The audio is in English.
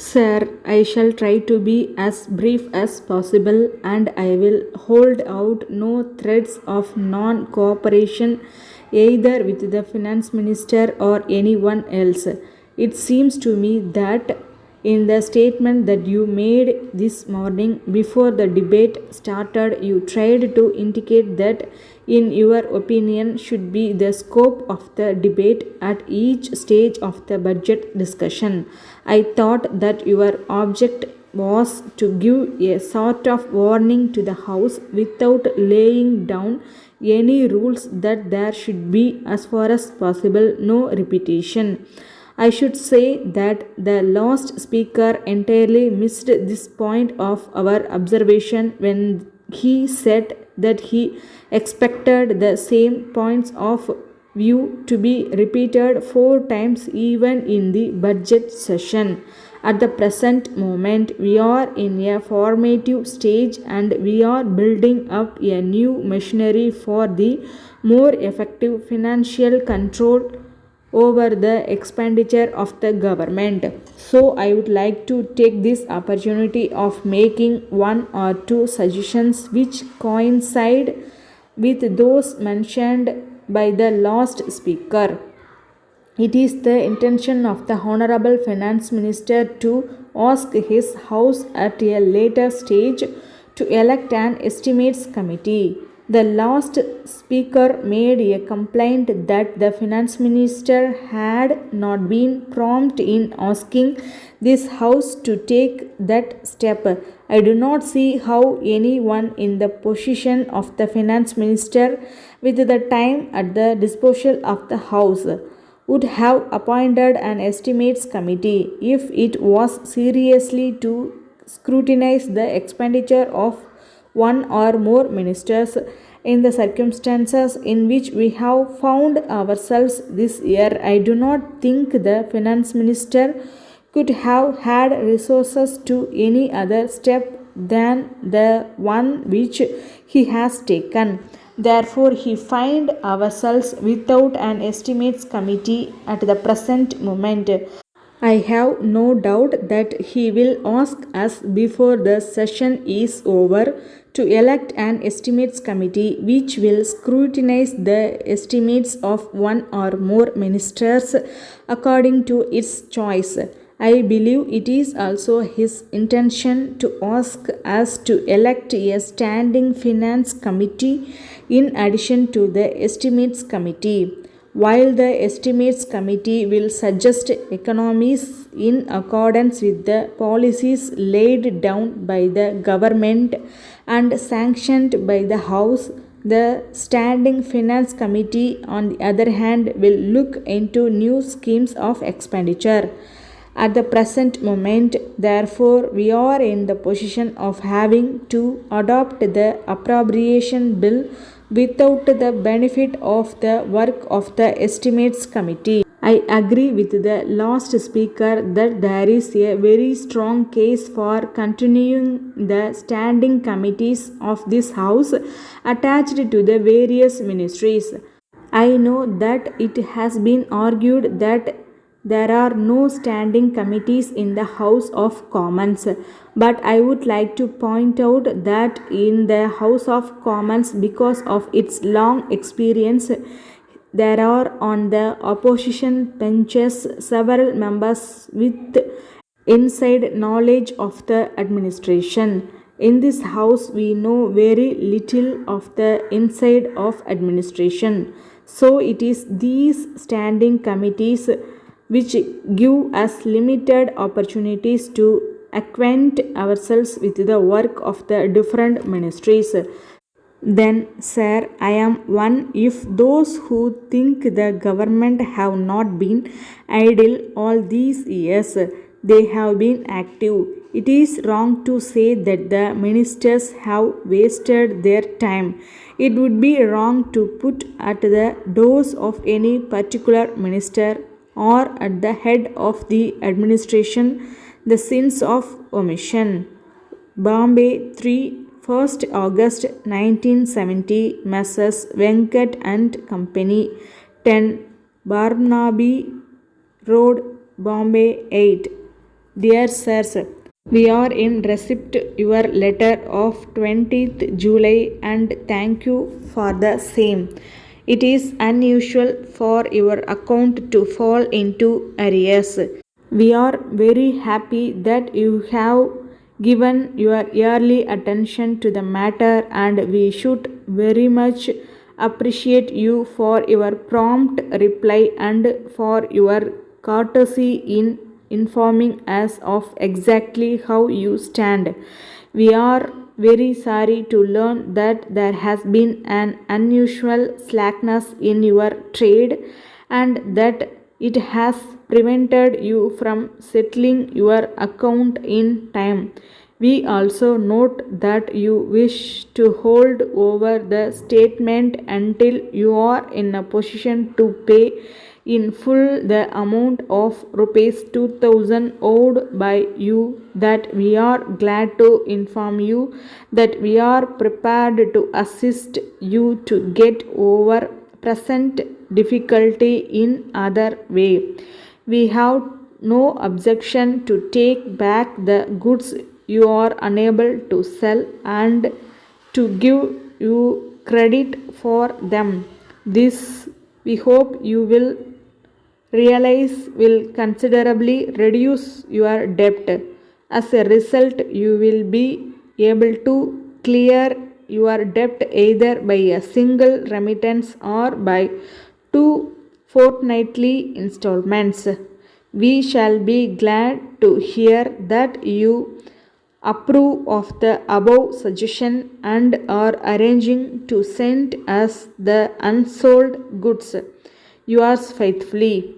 Sir, I shall try to be as brief as possible and I will hold out no threats of non cooperation either with the finance minister or anyone else. It seems to me that in the statement that you made this morning before the debate started, you tried to indicate that, in your opinion, should be the scope of the debate at each stage of the budget discussion. I thought that your object was to give a sort of warning to the House without laying down any rules that there should be, as far as possible, no repetition. I should say that the last speaker entirely missed this point of our observation when he said that he expected the same points of view to be repeated 4 times even in the budget session. At the present moment, we are in a formative stage and we are building up a new machinery for the more effective financial control over the expenditure of the government. So, I would like to take this opportunity of making one or two suggestions which coincide with those mentioned by the last speaker. It is the intention of the Honorable Finance Minister to ask his House at a later stage to elect an estimates committee. The last speaker made a complaint that the Finance Minister had not been prompt in asking this House to take that step. I do not see how anyone in the position of the Finance Minister, with the time at the disposal of the House, would have appointed an estimates committee if it was seriously to scrutinize the expenditure of one or more ministers. In the circumstances in which we have found ourselves this year, I do not think the finance minister could have had resources to any other step than the one which he has taken. Therefore, he find ourselves without an estimates committee at the present moment. I have no doubt that he will ask us before the session is over to elect an estimates committee which will scrutinize the estimates of one or more ministers according to its choice. I believe it is also his intention to ask us to elect a standing finance committee in addition to the estimates committee. While the estimates committee will suggest economies in accordance with the policies laid down by the government and sanctioned by the House, the standing finance committee, on the other hand, will look into new schemes of expenditure. At the present moment, therefore, we are in the position of having to adopt the appropriation bill without the benefit of the work of the estimates committee. I agree with the last speaker that there is a very strong case for continuing the standing committees of this House attached to the various ministries. I know that it has been argued that there are no standing committees in the House of Commons, but I would like to point out that in the House of Commons, because of its long experience, there are on the opposition benches several members with inside knowledge of the administration. In this house, we know very little of the inside of administration. So, it is these standing committees which give us limited opportunities to acquaint ourselves with the work of the different ministries. Then, sir, I am one if those who think the government have not been idle all these years, they have been active. It is wrong to say that the ministers have wasted their time. It would be wrong to put at the doors of any particular minister or at the head of the administration the sins of omission. Bombay, 1st August 1970, Messrs. Venkat and Company, 10 Barnaby Road, Bombay 8. Dear sirs, we are in receipt your letter of 20th July and thank you for the same. It is unusual for your account to fall into arrears. We are very happy that you have given your early attention to the matter and we should very much appreciate you for your prompt reply and for your courtesy in informing us of exactly how you stand. We are very sorry to learn that there has been an unusual slackness in your trade and that it has prevented you from settling your account in time. We also note that you wish to hold over the statement until you are in a position to pay in full the amount of rupees 2000 owed by you. That we are glad to inform you that we are prepared to assist you to get over present difficulty in other way. We have no objection to take back the goods you are unable to sell and to give you credit for them. This we hope you will realize will considerably reduce your debt. As a result, you will be able to clear your debt either by a single remittance or by two fortnightly installments. We shall be glad to hear that you approve of the above suggestion and are arranging to send us the unsold goods. Yours faithfully,